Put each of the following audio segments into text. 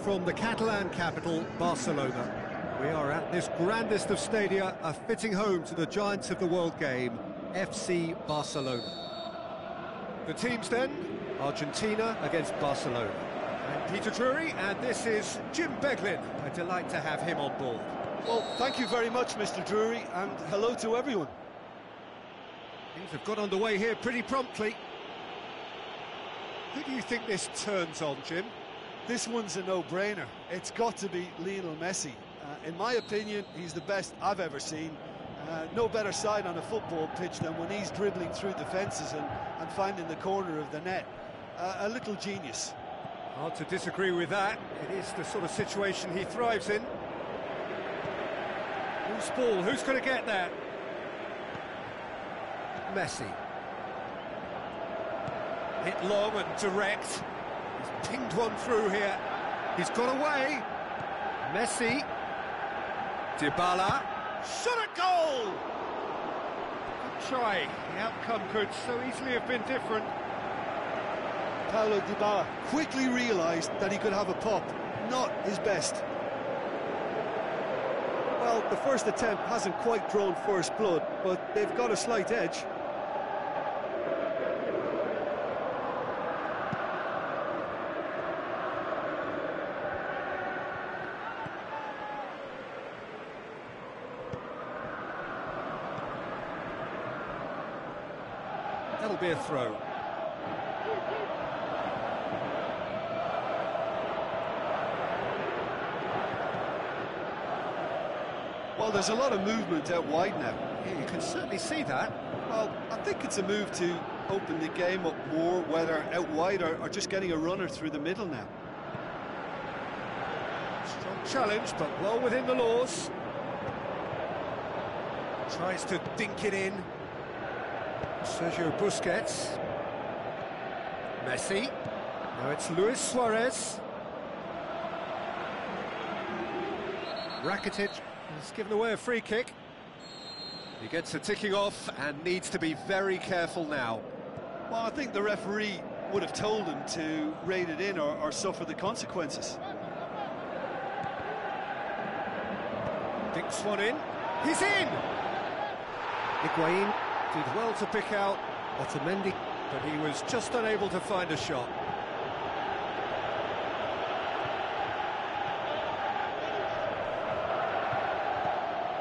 from the Catalan capital, Barcelona. We are at this grandest of stadia, a fitting home to the giants of the world game, FC Barcelona. The teams then, Argentina against Barcelona. I'm Peter Drury, and this is Jim Beglin. A delight to have him on board. Well, thank you very much, Mr. Drury, and hello to everyone. Things have got underway here pretty promptly. Who do you think this turns on, Jim? This one's a no-brainer. It's got to be Lionel Messi. In my opinion, he's the best I've ever seen. No better side on a football pitch than when he's dribbling through defences and finding the corner of the net. A little genius. Hard to disagree with that. It is the sort of situation he thrives in. Loose ball, who's going to get that? Messi. Hit long and direct. He's pinged one through here. He's got away. Messi. Dybala. Shot at goal! Good try. The outcome could so easily have been different. Paulo Dybala quickly realised that he could have a pop. Not his best. Well, the first attempt hasn't quite drawn first blood, but they've got a slight edge. That'll be a throw. Well, there's a lot of movement out wide now. Yeah, you can certainly see that. Well, I think it's a move to open the game up more, whether out wide or just getting a runner through the middle now. Strong challenge, but well within the laws. Tries to dink it in. Sergio Busquets. Messi. Now it's Luis Suarez. Rakitic has given away a free kick. He gets a ticking off and needs to be very careful now. Well, I think the referee would have told him to rein it in or suffer the consequences. Dinks one in. He's in! Higuain did well to pick out Otamendi, but he was just unable to find a shot.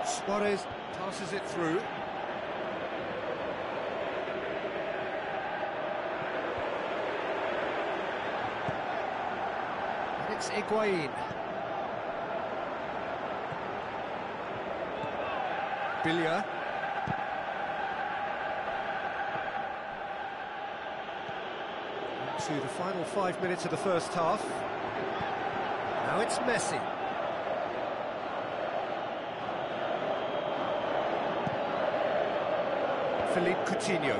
Suarez passes it through. And it's Higuain. Billia. To the final 5 minutes of the first half. Now it's Messi. Philippe Coutinho.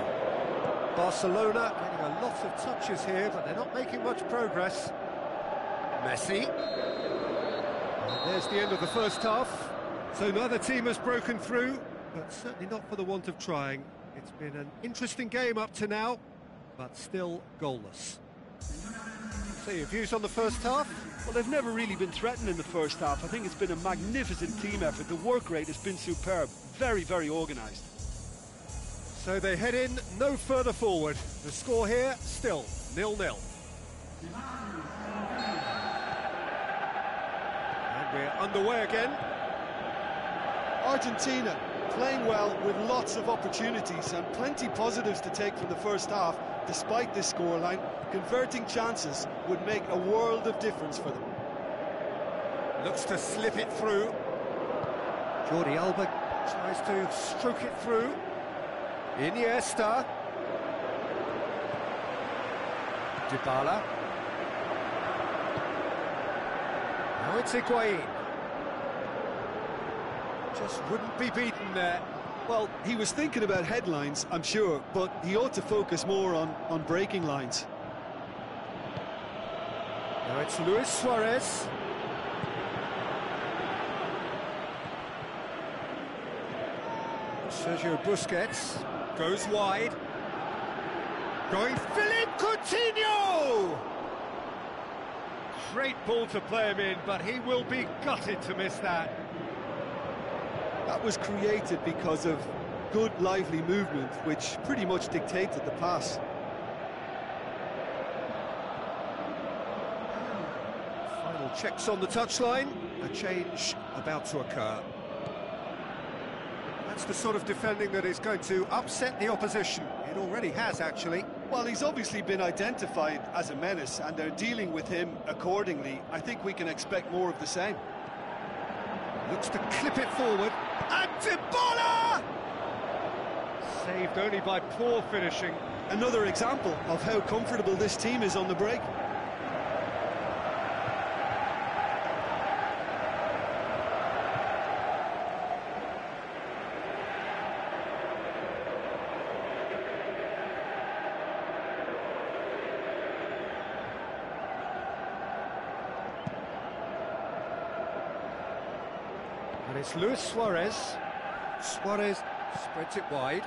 Barcelona getting a lot of touches here, but they're not making much progress. Messi. And there's the end of the first half. So neither team has broken through, but certainly not for the want of trying. It's been an interesting game up to now, but still goalless. So your views on the first half? Well, they've never really been threatened in the first half. I think it's been a magnificent team effort. The work rate has been superb. Very, very organised. So they head in no further forward. The score here, still 0-0. And we're underway again. Argentina playing well with lots of opportunities and plenty positives to take from the first half. Despite this scoreline, converting chances would make a world of difference for them. Looks to slip it through. Jordi Alba tries to stroke it through. Iniesta. Dybala. Now it's Higuain. Just wouldn't be beaten there. Well, he was thinking about headlines, I'm sure, but he ought to focus more on breaking lines. Now it's Luis Suarez. Sergio Busquets goes wide. Going Philippe Coutinho! Great ball to play him in, but he will be gutted to miss that. That was created because of good, lively movement, which pretty much dictated the pass. Final checks on the touchline. A change about to occur. That's the sort of defending that is going to upset the opposition. It already has, actually. Well, he's obviously been identified as a menace, and they're dealing with him accordingly. I think we can expect more of the same. Looks to clip it forward. And Dybala! Saved only by poor finishing. Another example of how comfortable this team is on the break. And it's Luis Suarez. Suarez spreads it wide.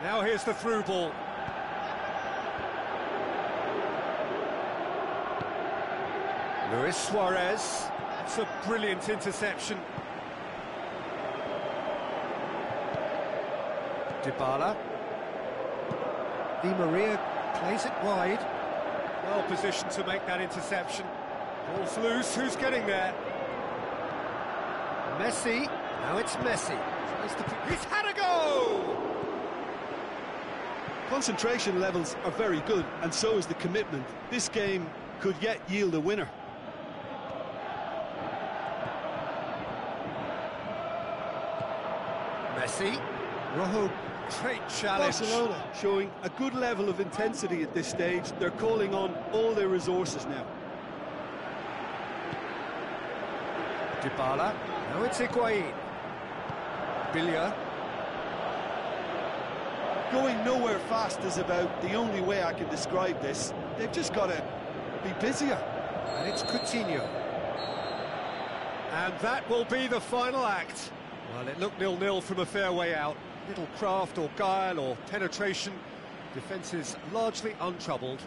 Now here's the through ball. Luis Suarez. That's a brilliant interception. Dybala. Di Maria plays it wide. Well positioned to make that interception. Ball's loose. Who's getting there? Messi. Now it's Messi. He's had a go! Concentration levels are very good, and so is the commitment. This game could yet yield a winner. Messi. Rojo, great challenge. Barcelona showing a good level of intensity at this stage. They're calling on all their resources now. Dybala. Now it's Higuain. Billia. Going nowhere fast is about the only way I can describe this. They've just got to be busier. And it's Coutinho. And that will be the final act. Well, it looked 0-0 from a fair way out. Little craft or guile or penetration. Defence is largely untroubled.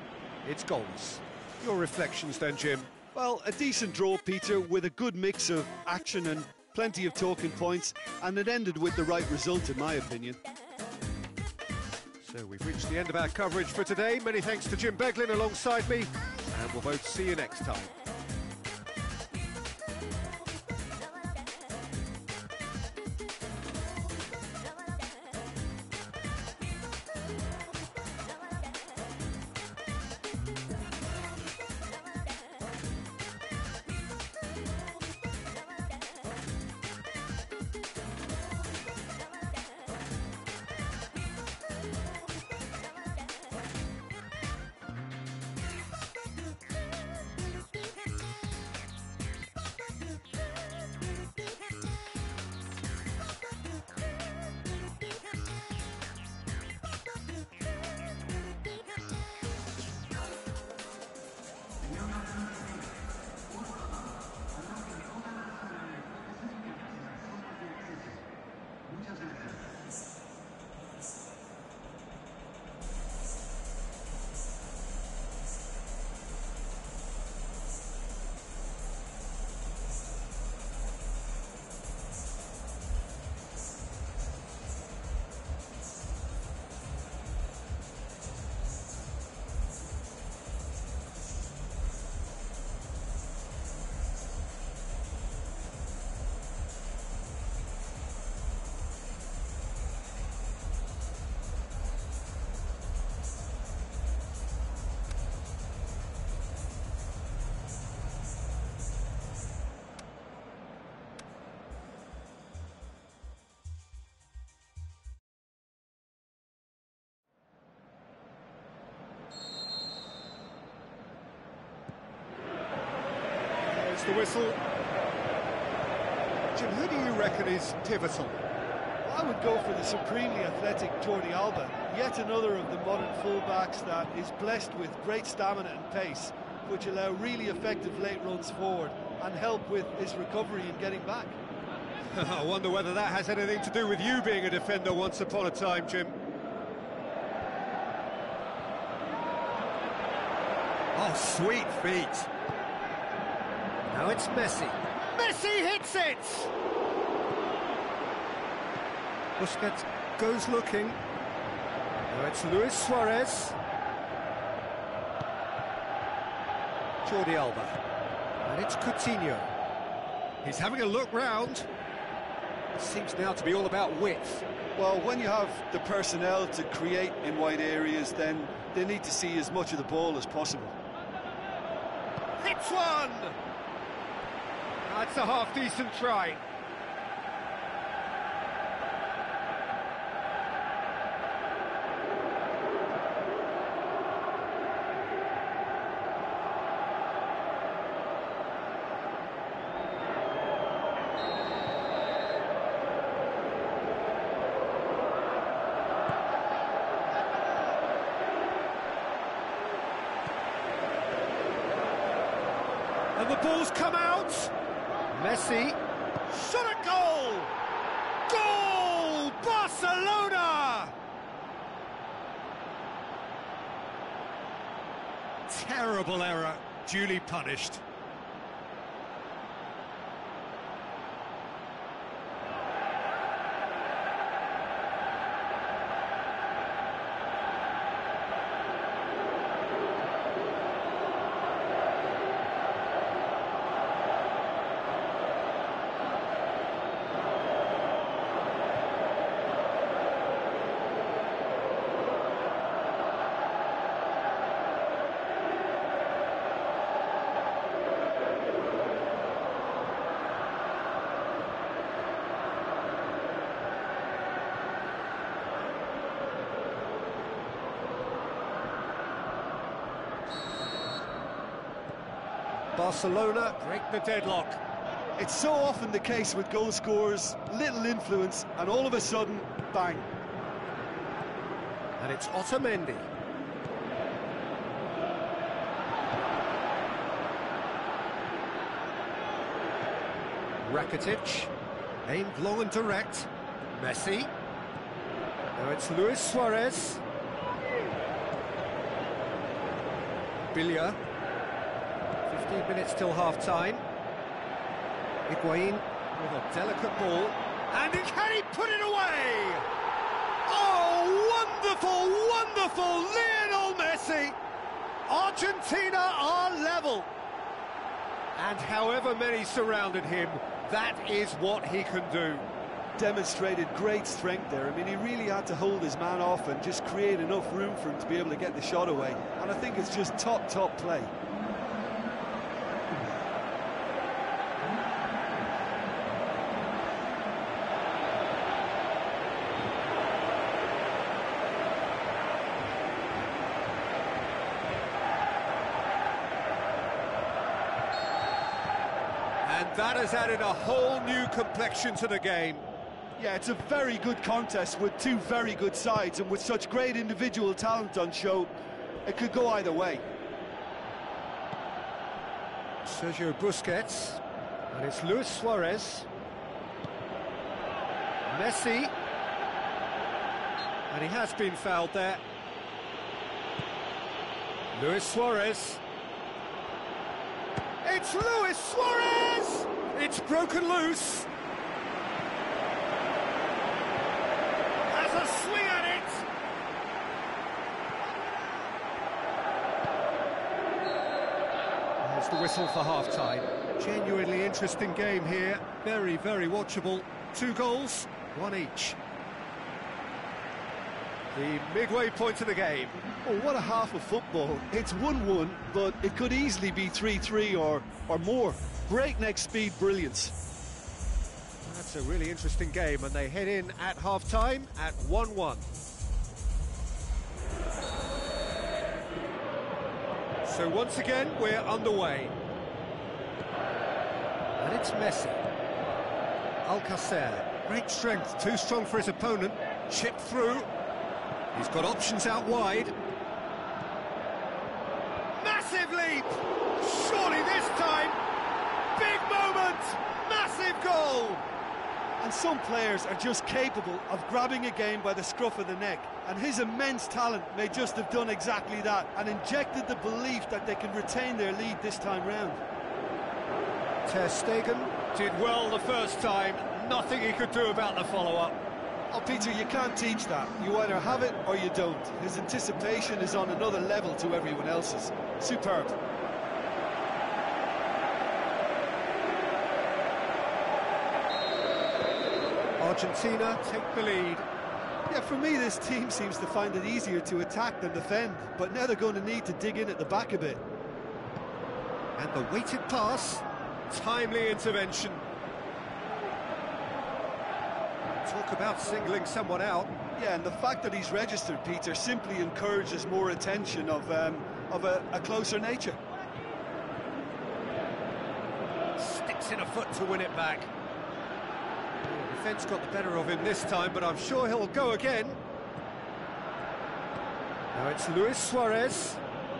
It's goals. Your reflections then, Jim? Well, a decent draw, Peter, with a good mix of action and plenty of talking points, and it ended with the right result, in my opinion. So we've reached the end of our coverage for today. Many thanks to Jim Beglin alongside me, and we'll both see you next time. The whistle. Jim, who do you reckon is pivotal? I would go for the supremely athletic Jordi Alba, yet another of the modern fullbacks that is blessed with great stamina and pace, which allow really effective late runs forward and help with his recovery and getting back. I wonder whether that has anything to do with you being a defender once upon a time, Jim. Oh, sweet feet. Now it's Messi. Messi hits it! Busquets goes looking. Now it's Luis Suarez. Jordi Alba. And it's Coutinho. He's having a look round. It seems now to be all about width. Well, when you have the personnel to create in wide areas, then they need to see as much of the ball as possible. Hits one! That's a half-decent try. And the ball's come out. Messi. Shot a goal! Goal! Barcelona! Terrible error, duly punished. Barcelona break the deadlock. It's so often the case with goal scorers, little influence, and all of a sudden, bang. And it's Otamendi. Rakitic, aimed long and direct. Messi. Now it's Luis Suarez. Billia. 15 minutes till half-time. Higuain with a delicate ball. And can he put it away? Oh, wonderful, wonderful Lionel Messi! Argentina are level. And however many surrounded him, that is what he can do. Demonstrated great strength there. I mean, he really had to hold his man off and just create enough room for him to be able to get the shot away. And I think it's just top play. And that has added a whole new complexion to the game. Yeah, it's a very good contest with two very good sides, and with such great individual talent on show, it could go either way. Sergio Busquets, and it's Luis Suarez. Messi, and he has been fouled there. Luis Suarez. It's Luis Suarez! It's broken loose. Has a swing at it. There's the whistle for half-time. Genuinely interesting game here. Very, very watchable. 2 goals, 1 each. The midway point of the game. Oh, what a half of football. It's 1-1, but it could easily be 3-3 or more. Breakneck speed brilliance. That's a really interesting game, and they head in at half-time at 1-1. So once again, we're underway. And it's Messi. Alcacer. Great strength, too strong for his opponent. Chipped through. He's got options out wide. Massive leap! Surely this time! Big moment! Massive goal! And some players are just capable of grabbing a game by the scruff of the neck, and his immense talent may just have done exactly that and injected the belief that they can retain their lead this time round. Ter Stegen did well the first time, nothing he could do about the follow-up. Oh, Peter, you can't teach that. You either have it or you don't. His anticipation is on another level to everyone else's. Superb. Argentina take the lead. Yeah, for me, this team seems to find it easier to attack than defend, but now they're going to need to dig in at the back a bit. And the weighted pass, timely intervention. Talk about singling someone out. Yeah, and the fact that he's registered, Peter, simply encourages more attention of a closer nature. Sticks in a foot to win it back. The defence got the better of him this time, but I'm sure he'll go again. Now it's Luis Suarez.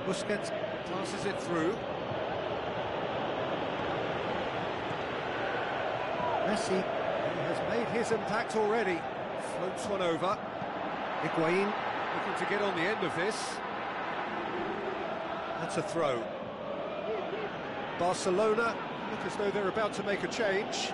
Busquets passes it through. Messi has made his impact already. Floats one over. Higuain looking to get on the end of this. That's a throw. Barcelona look as though they're about to make a change.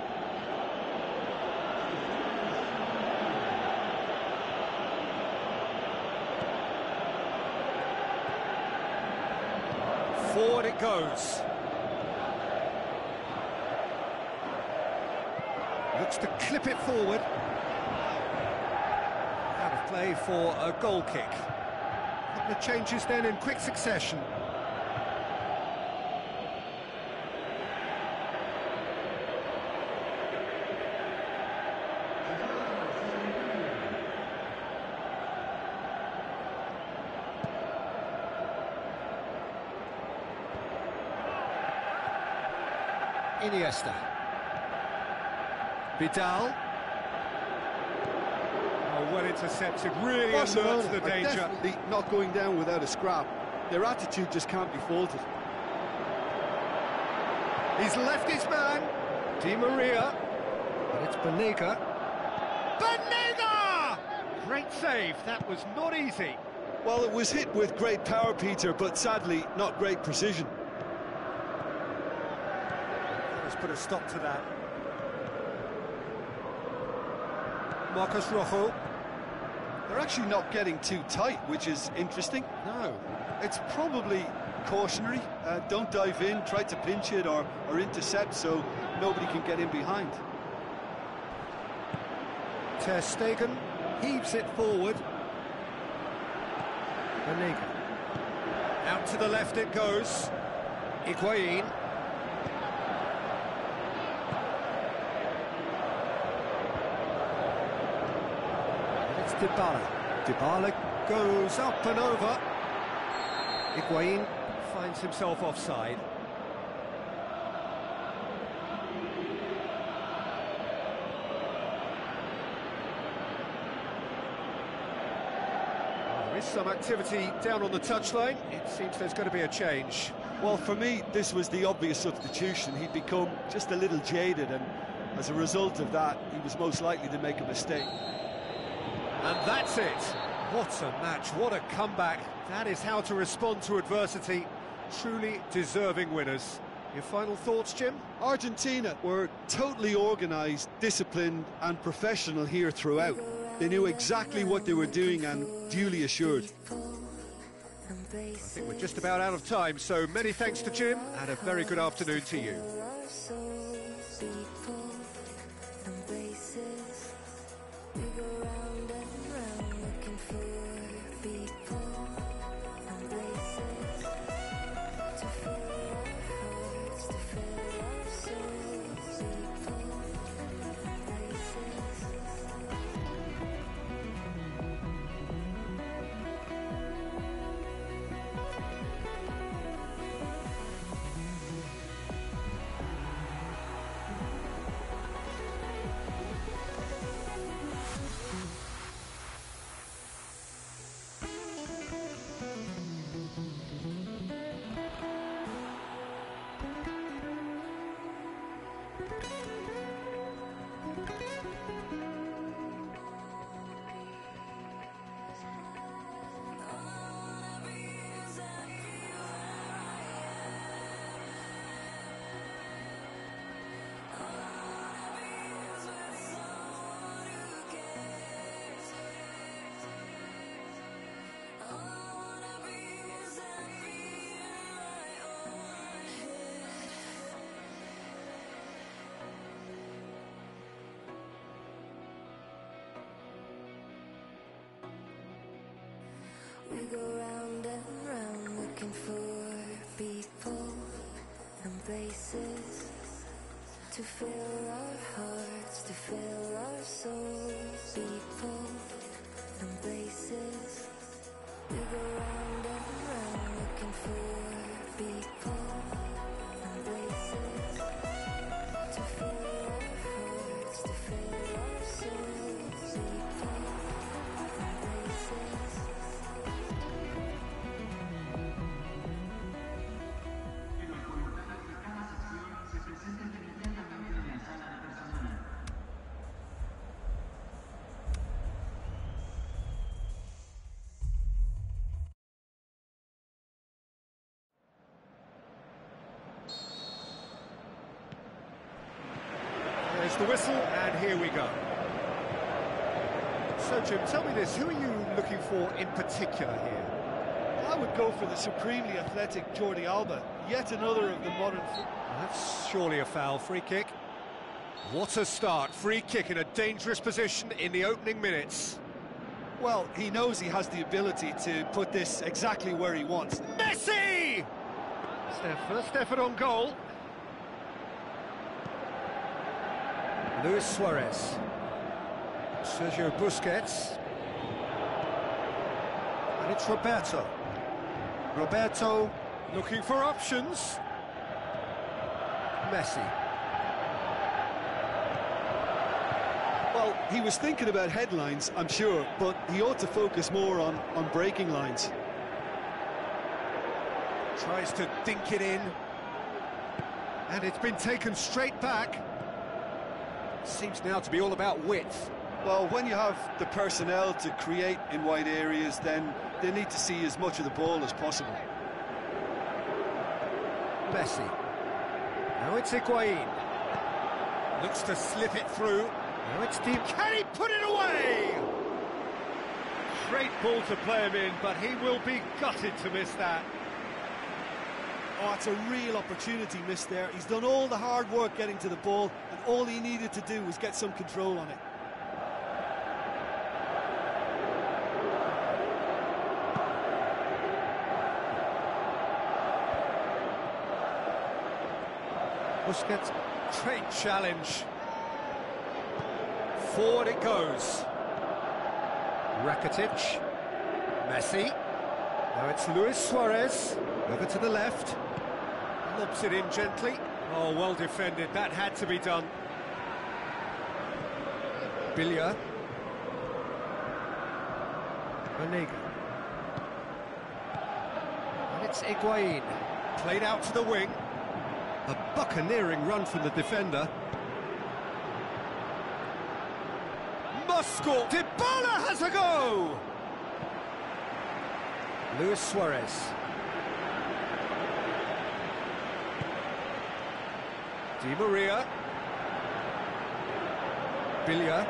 Forward it goes. Looks to clip it forward. Out of play for a goal kick. A couple of changes then in quick succession. Iniesta. Vidal. Oh, well intercepted, really alerts the danger. Definitely not going down without a scrap. Their attitude just can't be faulted. He's left his man. Di Maria. And it's Banega. Banega! Great save, that was not easy. Well, it was hit with great power, Peter, but sadly, not great precision. Let's put a stop to that. Marcos Rojo. They're actually not getting too tight, which is interesting. No. It's probably cautionary. Don't dive in, try to pinch it or intercept so nobody can get in behind. Ter Stegen heaves it forward. Banega. Out to the left it goes. Higuain. Dybala. Dybala goes up and over. Higuain finds himself offside. Well, there is some activity down on the touchline. It seems there's going to be a change. Well, for me, this was the obvious substitution. He'd become just a little jaded, and as a result of that, he was most likely to make a mistake. And that's it. What a match, what a comeback. That is how to respond to adversity. Truly deserving winners. Your final thoughts, Jim? Argentina were totally organised, disciplined and professional here throughout. They knew exactly what they were doing and duly assured. I think we're just about out of time, so many thanks to Jim and a very good afternoon to you. to fill our hearts, to fill our souls. People and places, we go round and round looking for people and places. To fill our hearts, to fill our souls. People and places. There's the whistle, and here we go. So, Jim, tell me this, who are you looking for in particular here? I would go for the supremely athletic Jordi Alba, yet another of the modern... That's surely a foul. Free kick. What a start. Free kick in a dangerous position in the opening minutes. Well, he knows he has the ability to put this exactly where he wants. Messi! It's their first effort on goal. Luis Suarez. Sergio Busquets. And it's Roberto. Roberto looking for options. Messi. Well, he was thinking about headlines, I'm sure, but he ought to focus more on breaking lines. Tries to dink it in. And it's been taken straight back. Seems now to be all about width. Well, when you have the personnel to create in wide areas, then they need to see as much of the ball as possible. Messi. Now it's Higuain. Looks to slip it through. Now it's deep. Can he put it away? Great ball to play him in, but he will be gutted to miss that. Oh, it's a real opportunity missed there. He's done all the hard work getting to the ball, and all he needed to do was get some control on it. Busquets, great challenge. Forward it goes. Rakitic. Messi. Now it's Luis Suarez. Over to the left. Lobs it in gently. Oh, well defended. That had to be done. Billia. Vanega. And it's Higuain. Played out to the wing. A buccaneering run from the defender. Muscle. Dybala has a go! Luis Suarez. Di Maria. Billia.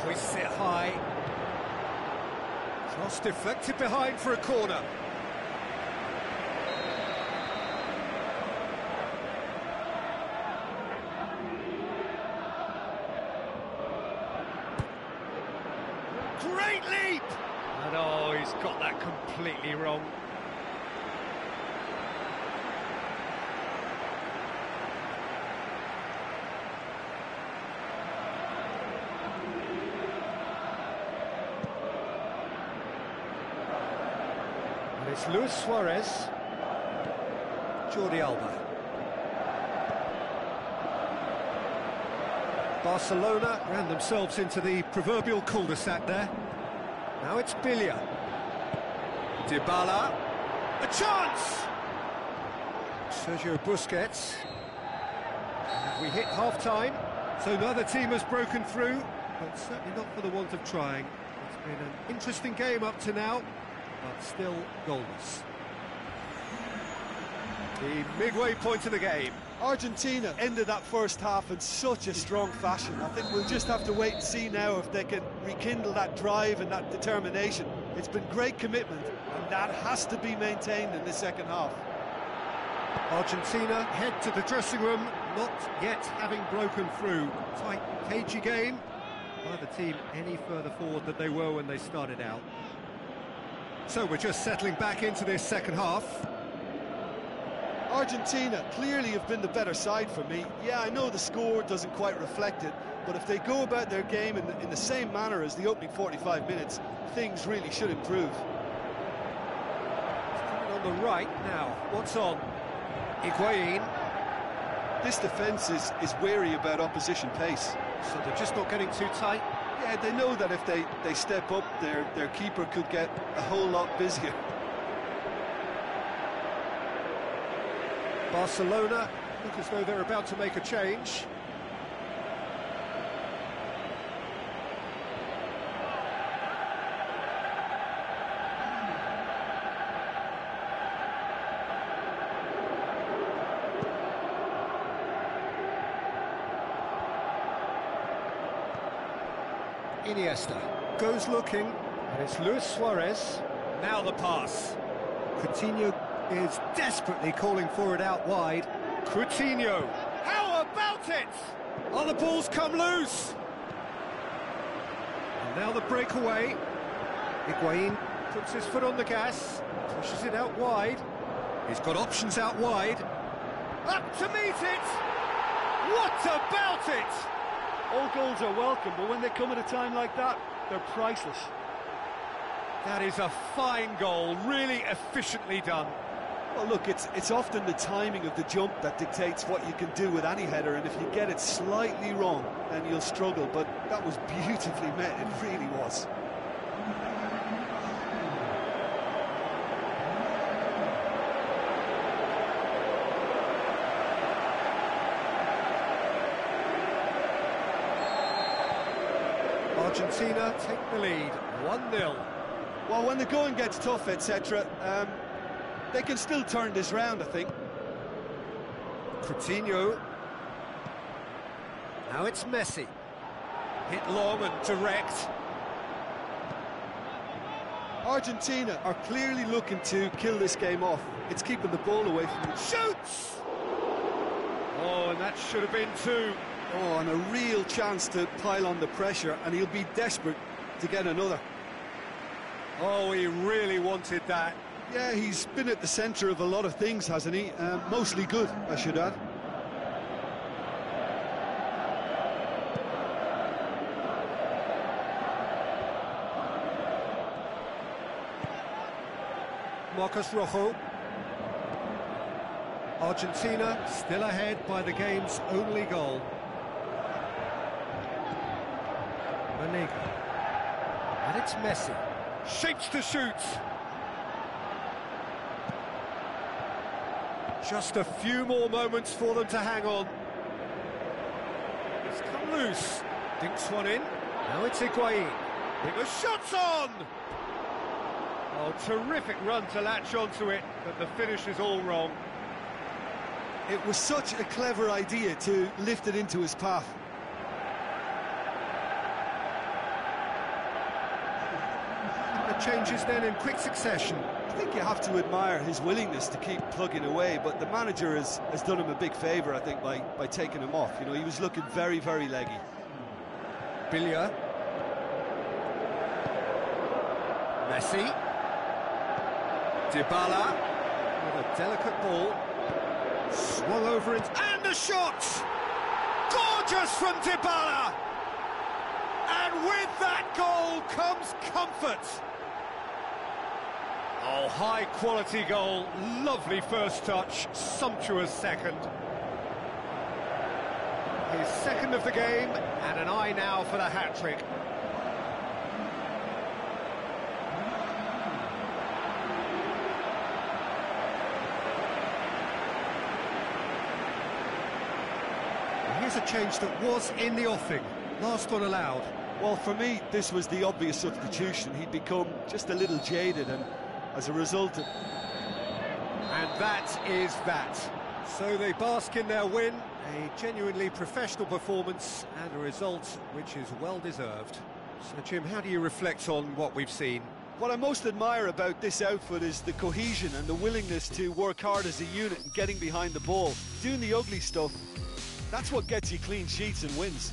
Hoists it high. Cross deflected behind for a corner. Great leap! And oh, he's got that completely wrong. And it's Luis Suarez. Jordi Alba. Barcelona ran themselves into the proverbial cul-de-sac there. Now it's Billia. Dybala. A chance! Sergio Busquets. And we hit half-time, so neither team has broken through, but certainly not for the want of trying. It's been an interesting game up to now, but still goalless. The midway point of the game. Argentina ended that first half in such a strong fashion. I think we'll just have to wait and see now if they can rekindle that drive and that determination. It's been great commitment, and that has to be maintained in the second half. Argentina head to the dressing room, not yet having broken through. Tight, cagey game. Neither team any further forward than they were when they started out. So we're just settling back into this second half. Argentina clearly have been the better side for me. Yeah, I know the score doesn't quite reflect it, but if they go about their game in the same manner as the opening 45 minutes, things really should improve. Coming on the right now. What's on? Higuain. This defence is wary about opposition pace. So they're just not getting too tight. Yeah, they know that if they step up, their keeper could get a whole lot busier. Barcelona look as though they're about to make a change. Iniesta goes looking, and it's Luis Suarez. Now the pass. Coutinho is desperately calling for it out wide. Coutinho, how about it? Oh, the ball's come loose. And now the breakaway. Higuain puts his foot on the gas, pushes it out wide. He's got options out wide. Up to meet it. What about it? All goals are welcome, but when they come at a time like that, they're priceless. That is a fine goal, really efficiently done. Well, look, it's often the timing of the jump that dictates what you can do with any header, and if you get it slightly wrong, then you'll struggle, but that was beautifully met, it really was. Argentina take the lead, 1-0. Well, when the going gets tough, etc., they can still turn this round, I think. Coutinho. Now it's Messi. Hit long and direct. Argentina are clearly looking to kill this game off. It's keeping the ball away from them. Shoots! Oh, and that should have been two. Oh, and a real chance to pile on the pressure, and he'll be desperate to get another. Oh, he really wanted that. Yeah, he's been at the centre of a lot of things, hasn't he? Mostly good, I should add. Marcos Rojo. Argentina still ahead by the game's only goal. Manega. And it's Messi. Shapes to shoot. Just a few more moments for them to hang on. It's come loose. Dinks one in. Now it's Higuain. The shot's on! Oh, terrific run to latch onto it, but the finish is all wrong. It was such a clever idea to lift it into his path. The changes then in quick succession. I think you have to admire his willingness to keep plugging away, but the manager has done him a big favour, I think, by taking him off. You know, he was looking very, very leggy. Billia. Messi. Dybala with a delicate ball. Swung over it, and a shot! Gorgeous from Dybala! And with that goal comes comfort. Oh, high-quality goal, lovely first touch, sumptuous second. His second of the game, and an eye now for the hat-trick. Here's a change that was in the offing, last one allowed. Well, for me, this was the obvious substitution. He'd become just a little jaded, and as a result... And that is that. So they bask in their win, a genuinely professional performance, and a result which is well-deserved. So, Jim, how do you reflect on what we've seen? What I most admire about this outfit is the cohesion and the willingness to work hard as a unit and getting behind the ball. Doing the ugly stuff, that's what gets you clean sheets and wins.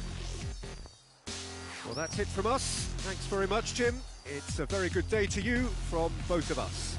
Well, that's it from us. Thanks very much, Jim. It's a very good day to you from both of us.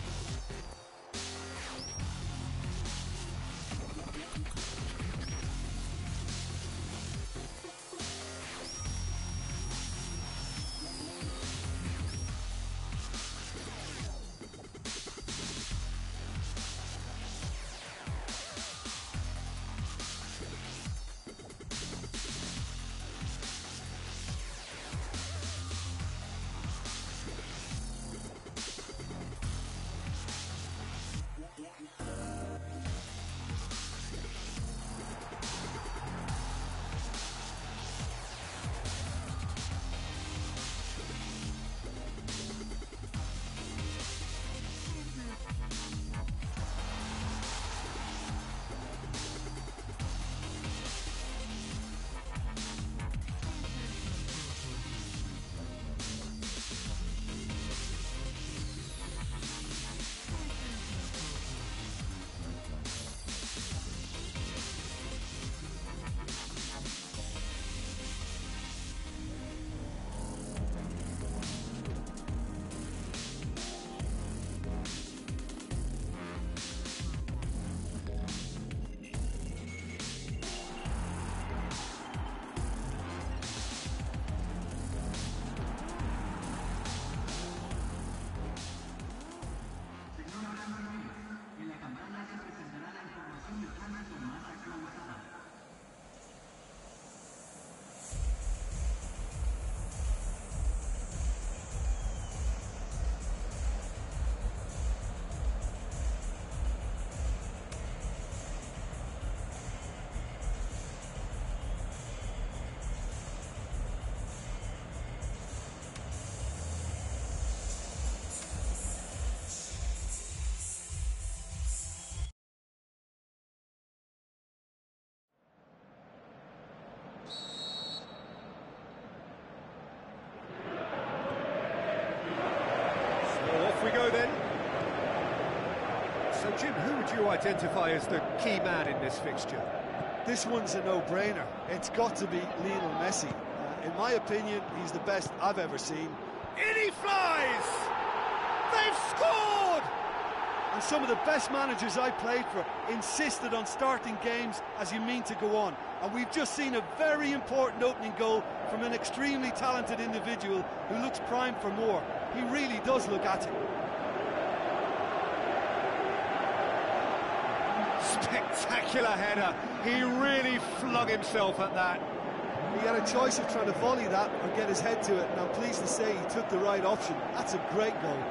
Jim, who would you identify as the key man in this fixture? This one's a no-brainer. It's got to be Lionel Messi. In my opinion, he's the best I've ever seen. In he flies! They've scored! And some of the best managers I played for insisted on starting games as you mean to go on. And we've just seen a very important opening goal from an extremely talented individual who looks primed for more. He really does look at it. Spectacular header. He really flung himself at that. He had a choice of trying to volley that or get his head to it, and I'm pleased to say he took the right option. That's a great goal.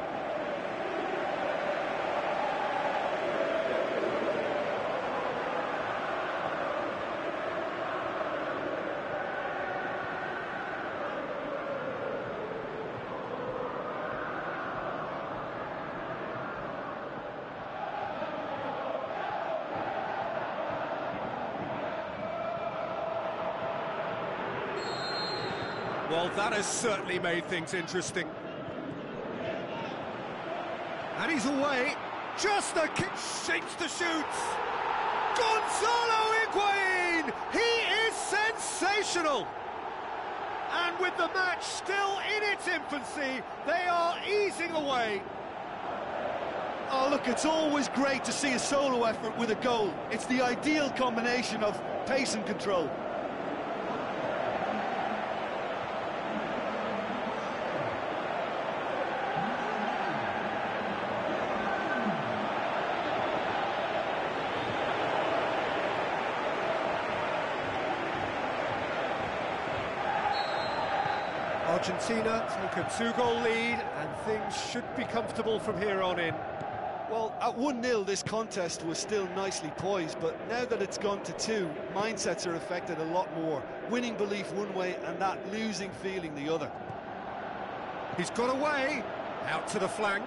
Well, that has certainly made things interesting. And he's away. Just a kick. Shapes to shoot. Gonzalo Higuain! He is sensational! And with the match still in its infancy, they are easing away. Oh, look, it's always great to see a solo effort with a goal. It's the ideal combination of pace and control. Argentina take a 2-goal lead, and things should be comfortable from here on in. Well, at 1-0 this contest was still nicely poised, but now that it's gone to 2, mindsets are affected a lot more. Winning belief one way and that losing feeling the other. He's got away, out to the flank.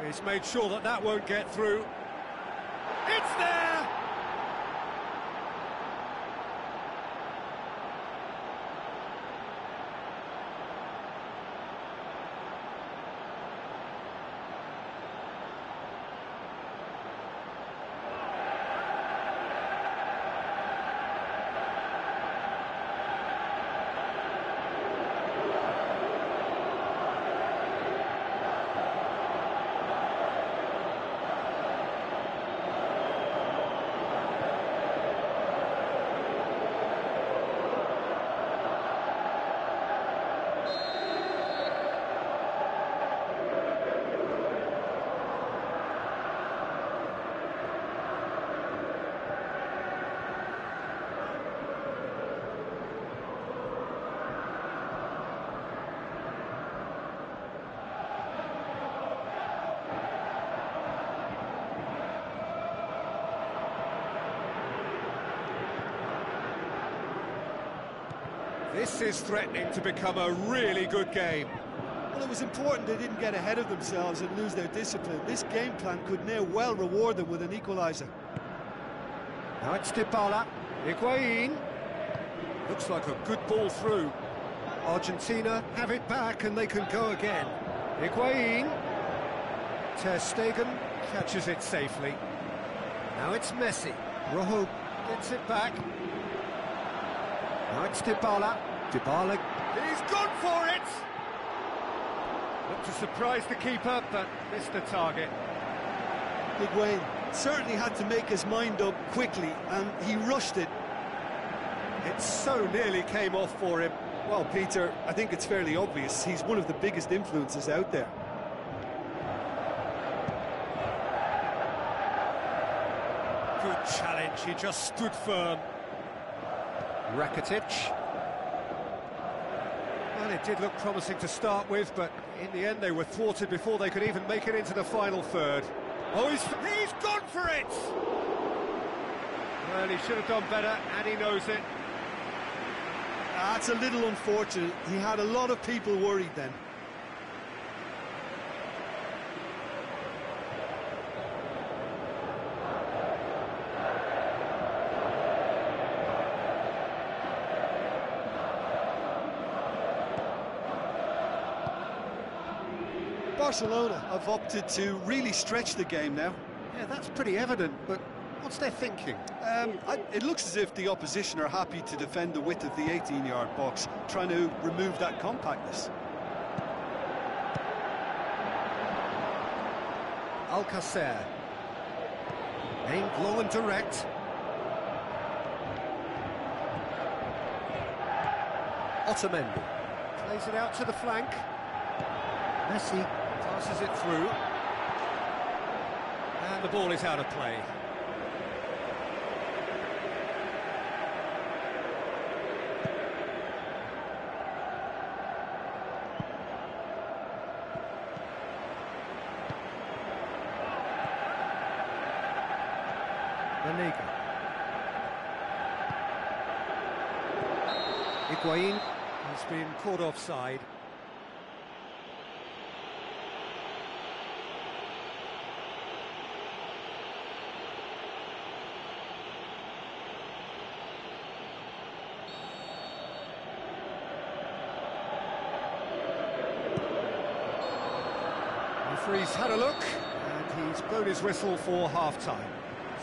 He's made sure that that won't get through. It's there! This is threatening to become a really good game. Well, it was important they didn't get ahead of themselves and lose their discipline. This game plan could now well reward them with an equaliser. Now it's Dybala. Higuain. Looks like a good ball through. Argentina have it back and they can go again. Higuain. Ter Stegen catches it safely. Now it's Messi. Rojo gets it back. Now it's Dybala. Dybala. He's gone for it! Looked to surprise the keeper, but missed the target. Higuain certainly had to make his mind up quickly, and he rushed it. It so nearly came off for him. Well, Peter, I think it's fairly obvious. He's one of the biggest influences out there. Good challenge, he just stood firm. Rakitic. Well, it did look promising to start with, but in the end they were thwarted before they could even make it into the final third. Oh, he's gone for it! Well, he should have done better, and he knows it. That's a little unfortunate. He had a lot of people worried then. Barcelona have opted to really stretch the game now. Yeah, that's pretty evident, but what's their thinking? It looks as if the opposition are happy to defend the width of the 18-yard box, trying to remove that compactness. Alcacer. Aimed low and direct. Otamendi. Plays it out to the flank. Messi passes it through. And the ball is out of play. Higuain has been caught offside. Referee's had a look, and he's blown his whistle for half-time.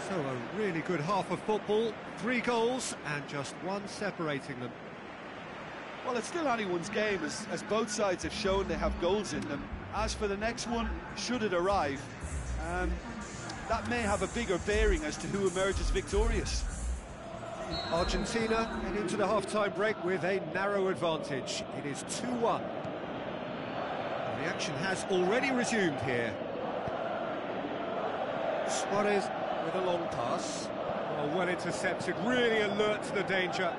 So a really good half of football, 3 goals and just one separating them. Well, it's still anyone's game, as both sides have shown they have goals in them. As for the next one, should it arrive, that may have a bigger bearing as to who emerges victorious. Argentina head into the half-time break with a narrow advantage. It is 2-1. The action has already resumed here. Suarez with a long pass. Well intercepted, really alert to the danger.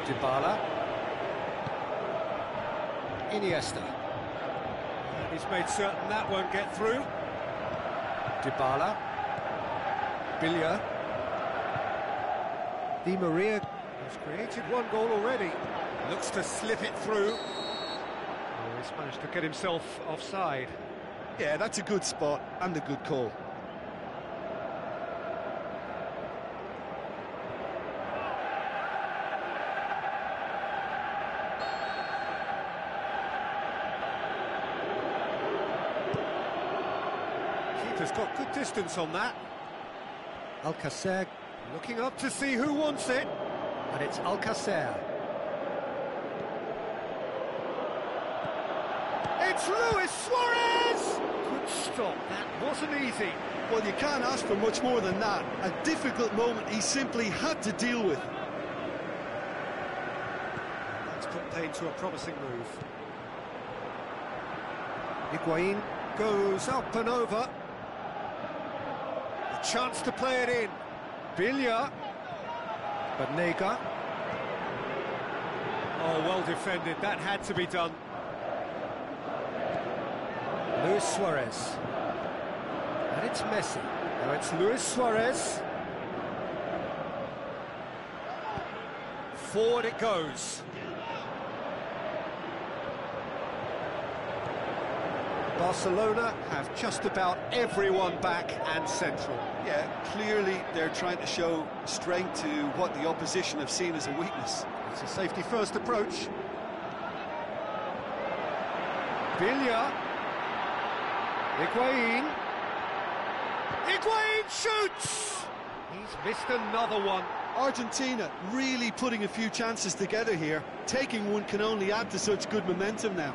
Dybala. Iniesta. And he's made certain that won't get through. Dybala. Billia. Di Maria has created 1 goal already. Looks to slip it through. Oh, he's managed to get himself offside. Yeah, that's a good spot and a good call. Keeper's got good distance on that. Alcacer looking up to see who wants it. And it's Alcacer. It's Luis Suarez! Good stop, that wasn't easy. Well, you can't ask for much more than that. A difficult moment he simply had to deal with. That's put paid to a promising move. Higuain goes up and over. A chance to play it in. Billia. Banega. Oh, well defended, that had to be done. Luis Suarez. And it's Messi. Now it's Luis Suarez. Forward it goes. Barcelona have just about everyone back and central. Yeah, clearly they're trying to show strength to what the opposition have seen as a weakness. It's a safety-first approach. Billia. Higuain. Higuain shoots! He's missed another one. Argentina really putting a few chances together here. Taking one can only add to such good momentum now.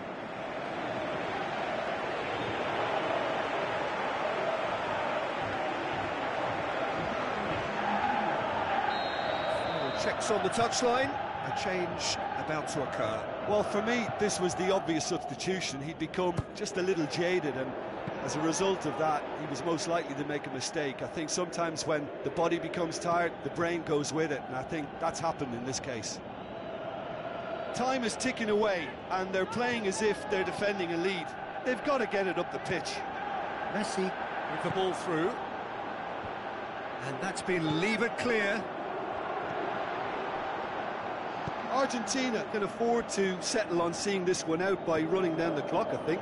Checks on the touchline, a change about to occur. Well, for me, this was the obvious substitution. He'd become just a little jaded, and as a result of that, he was most likely to make a mistake. I think sometimes when the body becomes tired, the brain goes with it, and I think that's happened in this case. Time is ticking away, and they're playing as if they're defending a lead. They've got to get it up the pitch. Messi with the ball through. And that's been levered clear. Argentina can afford to settle on seeing this one out by running down the clock, I think.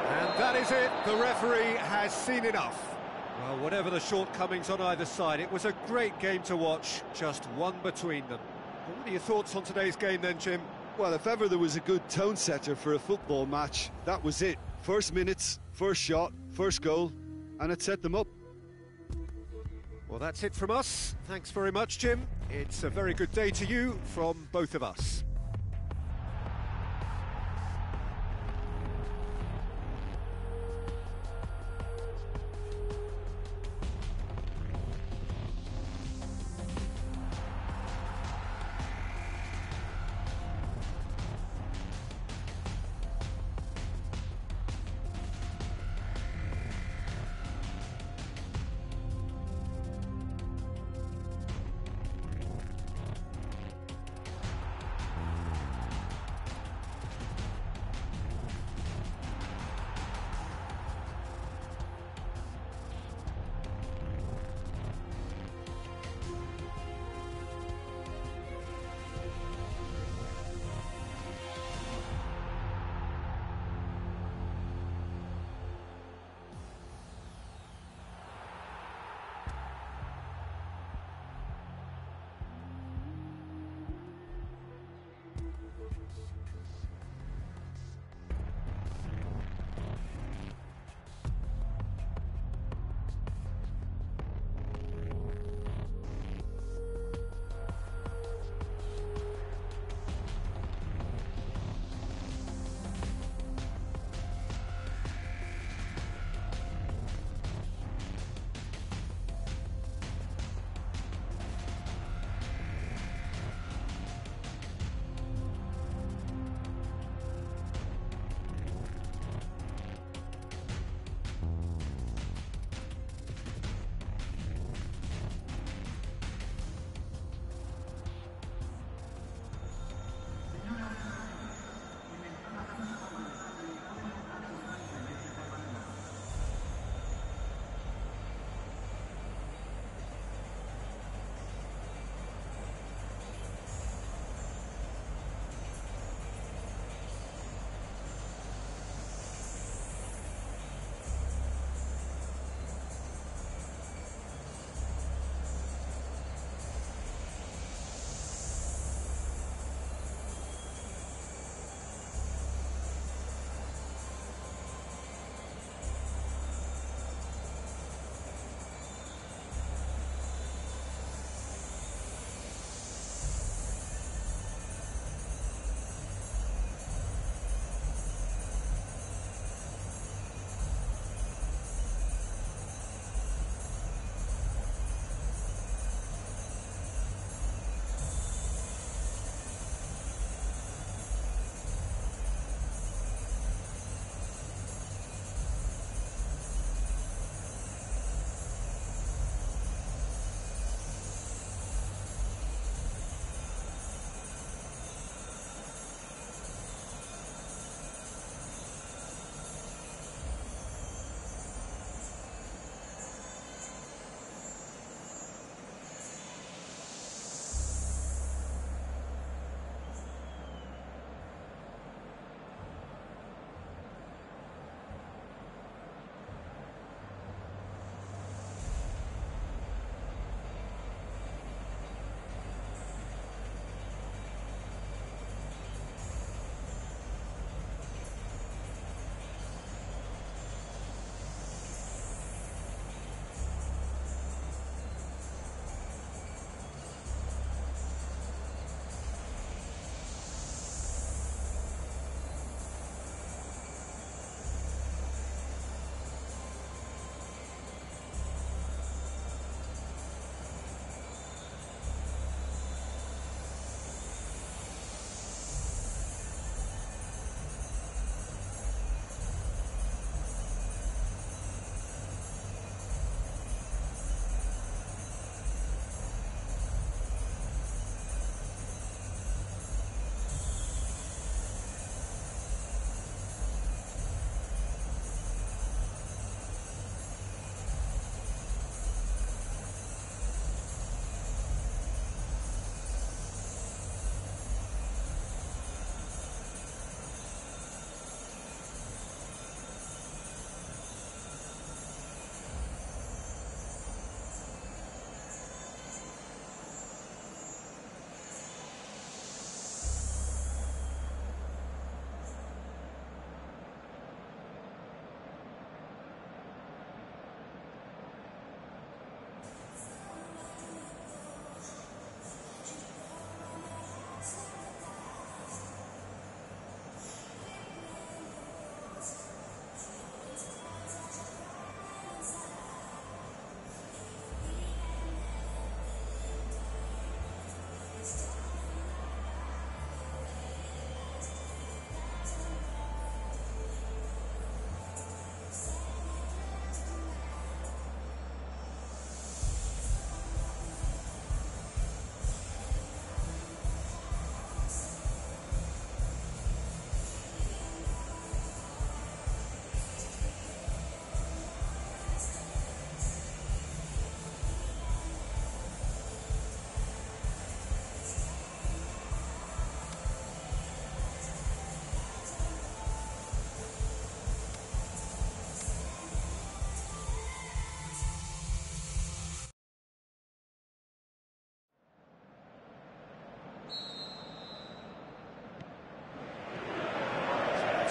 And that is it. The referee has seen enough. Well, whatever the shortcomings on either side, it was a great game to watch, just one between them. What are your thoughts on today's game then, Jim? Well, if ever there was a good tone setter for a football match, that was it. First minutes, first shot, first goal, and it set them up. Well, that's it from us. Thanks very much, Jim. It's a very good day to you from both of us.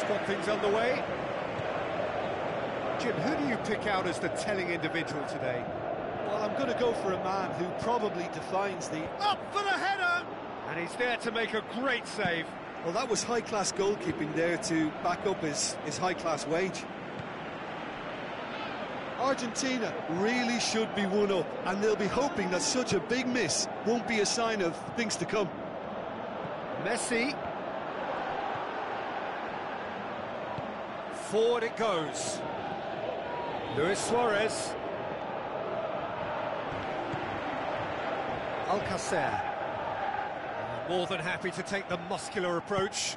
got things underway. Jim, who do you pick out as the telling individual today? Well, I'm going to go for a man who probably defines the... Up for the header! And he's there to make a great save. Well, that was high-class goalkeeping there to back up his high-class wage. Argentina really should be one up, and they'll be hoping that such a big miss won't be a sign of things to come. Messi. Forward it goes. Luis Suarez. Alcacer. More than happy to take the muscular approach.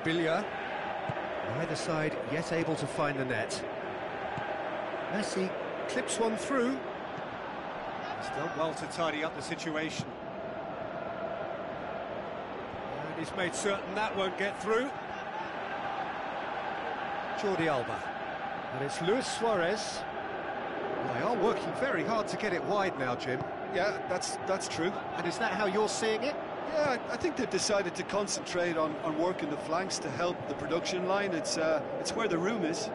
Billia. Either side yet able to find the net. Messi clips one through. He's done well to tidy up the situation. And he's made certain that won't get through. Jordi Alba. And it's Luis Suarez. Well, they are working very hard to get it wide now, Jim. Yeah, that's true. And is that how you're seeing it? Yeah, I think they've decided to concentrate on working the flanks to help the production line. It's where the room is.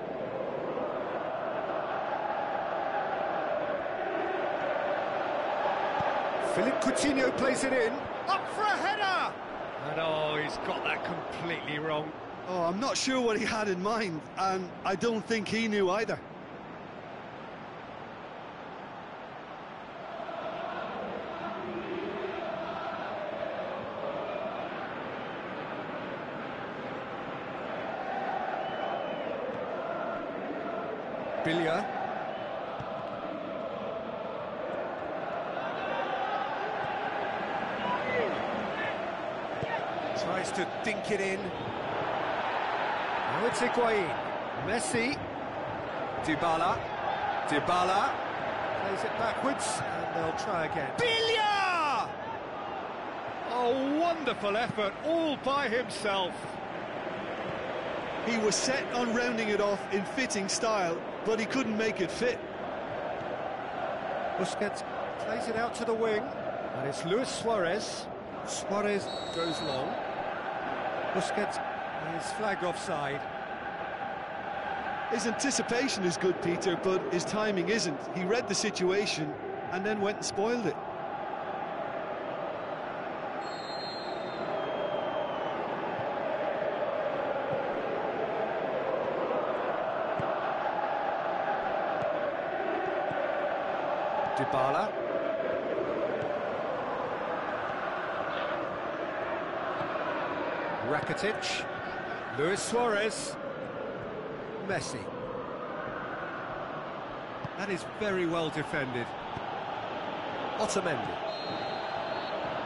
Philippe Coutinho plays it in. Up for a header! And oh, he's got that completely wrong. Oh, I'm not sure what he had in mind, and I don't think he knew either. Billia. Tries to dink it in. Now it's Higuain. Messi. Dybala. Dybala. Plays it backwards, and they'll try again. Billia! A wonderful effort, all by himself. He was set on rounding it off in fitting style, but he couldn't make it fit. Busquets plays it out to the wing, and it's Luis Suarez. Suarez goes long. Busquets is flagged offside. His anticipation is good, Peter, but his timing isn't. He read the situation and then went and spoiled it. Dybala. Rakitic. Luis Suarez. Messi. That is very well defended. Otamendi.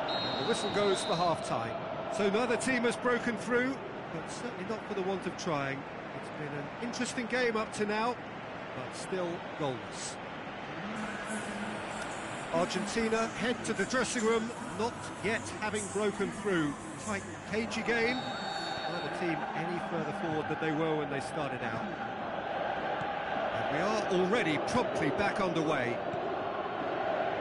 And the whistle goes for half-time. So neither team has broken through, but certainly not for the want of trying. It's been an interesting game up to now, but still goalless. Argentina head to the dressing room, not yet having broken through. Tight, cagey game. Neither team any further forward than they were when they started out. And we are already promptly back underway.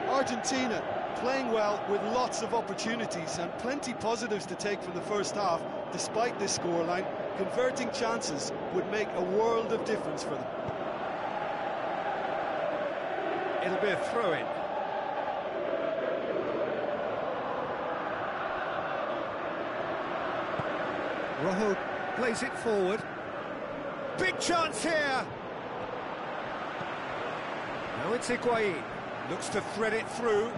Argentina playing well with lots of opportunities and plenty positives to take from the first half. Despite this scoreline, converting chances would make a world of difference for them. It'll be a throw-in. Rojo plays it forward. Big chance here! Now it's Higuain. Looks to thread it through.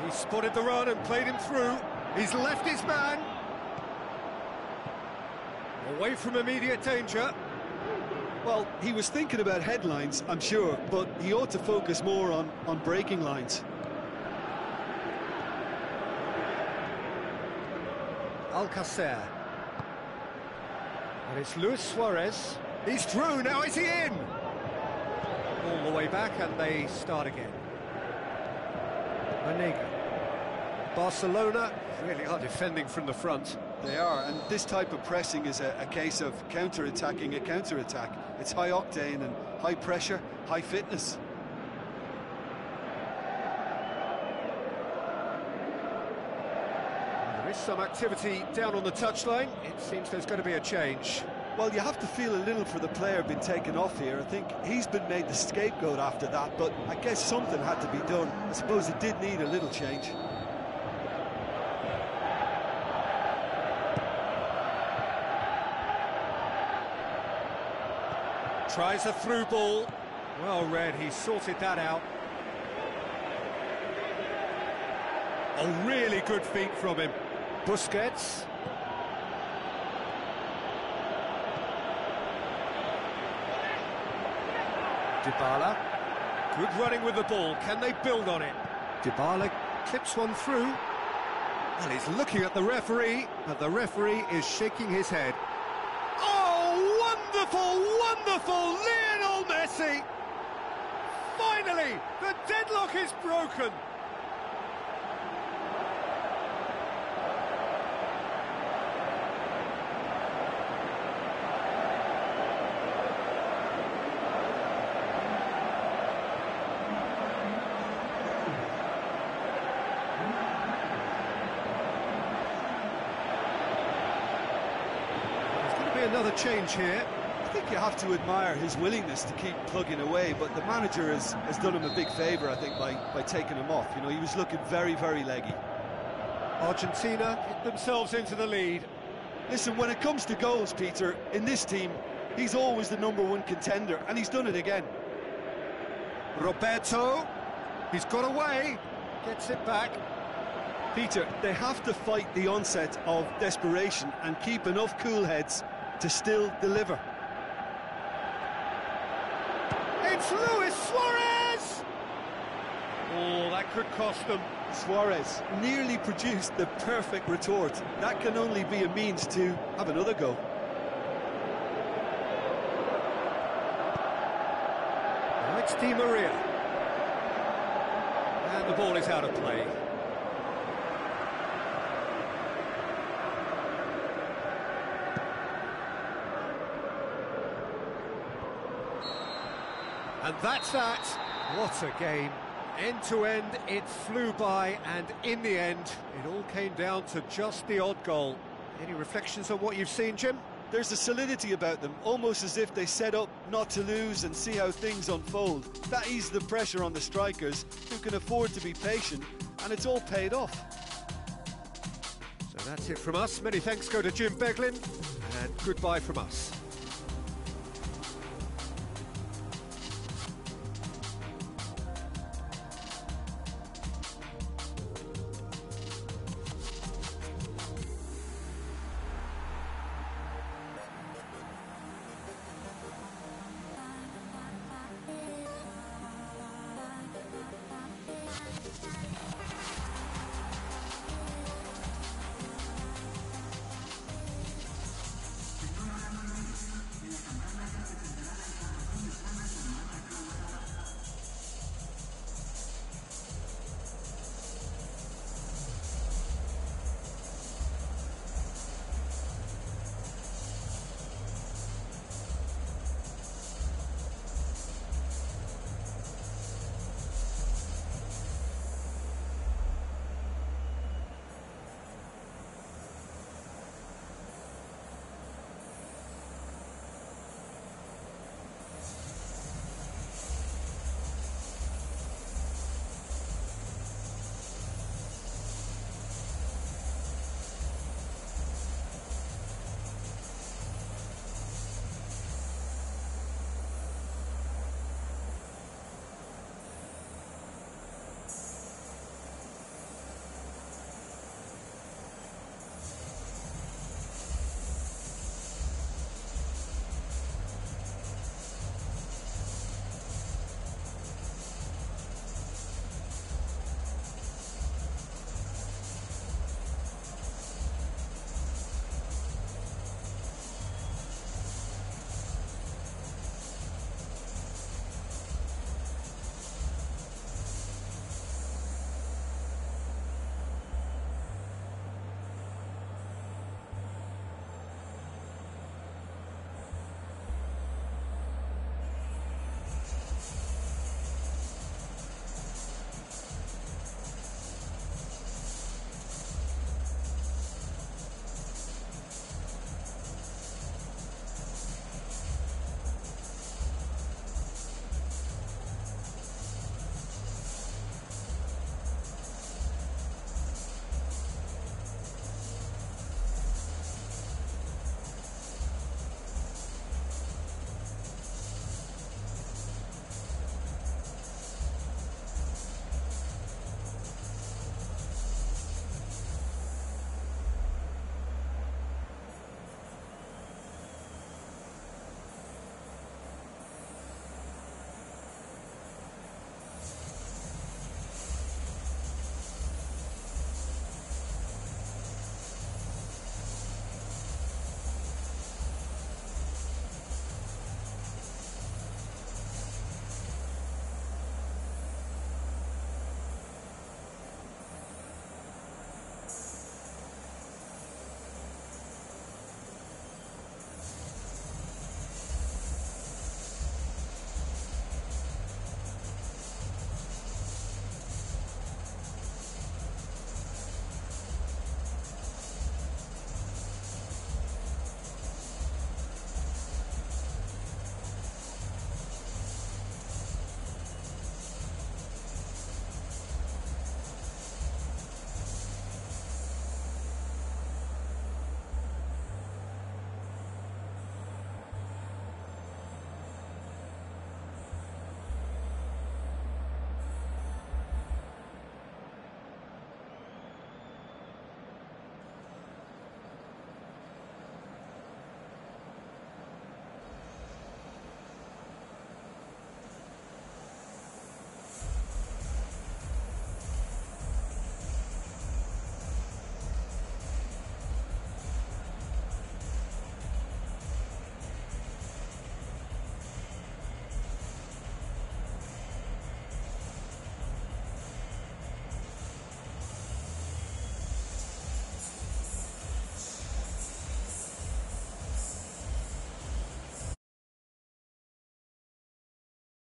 He spotted the run and played him through. He's left his man. Away from immediate danger. Well, he was thinking about headlines, I'm sure, but he ought to focus more on breaking lines. Alcacer. And it's Luis Suarez. He's through, now is he in? All the way back and they start again. Manega. Barcelona really are defending from the front. They are, and this type of pressing is a case of counter-attacking a counter-attack. It's high octane and high pressure, high fitness. And there is some activity down on the touchline. It seems there's going to be a change. Well, you have to feel a little for the player being taken off here. I think he's been made the scapegoat after that, but I guess something had to be done. I suppose it did need a little change. Tries a through ball. Well read, he sorted that out. A really good feat from him. Busquets. Dybala. Good running with the ball. Can they build on it? Dybala clips one through. Well, he's looking at the referee, but the referee is shaking his head. Oh, wonderful, wonderful Lionel Messi! Finally, the deadlock is broken. Another change here. I think you have to admire his willingness to keep plugging away, but the manager has done him a big favour, I think, by taking him off. You know, he was looking very, very leggy. Argentina get themselves into the lead. Listen, when it comes to goals, Peter, in this team, he's always the #1 contender, and he's done it again. Roberto, he's got away, gets it back. Peter, they have to fight the onset of desperation and keep enough cool heads to still deliver. It's Luis Suarez! Oh, that could cost them. Suarez nearly produced the perfect retort. That can only be a means to have another go. Now it's Di Maria. And the ball is out of play. And that's that. What a game. End to end, it flew by, and in the end, it all came down to just the odd goal. Any reflections on what you've seen, Jim? There's a solidity about them, almost as if they set up not to lose and see how things unfold. That eased the pressure on the strikers, who can afford to be patient, and it's all paid off. So that's it from us. Many thanks go to Jim Beglin, and goodbye from us.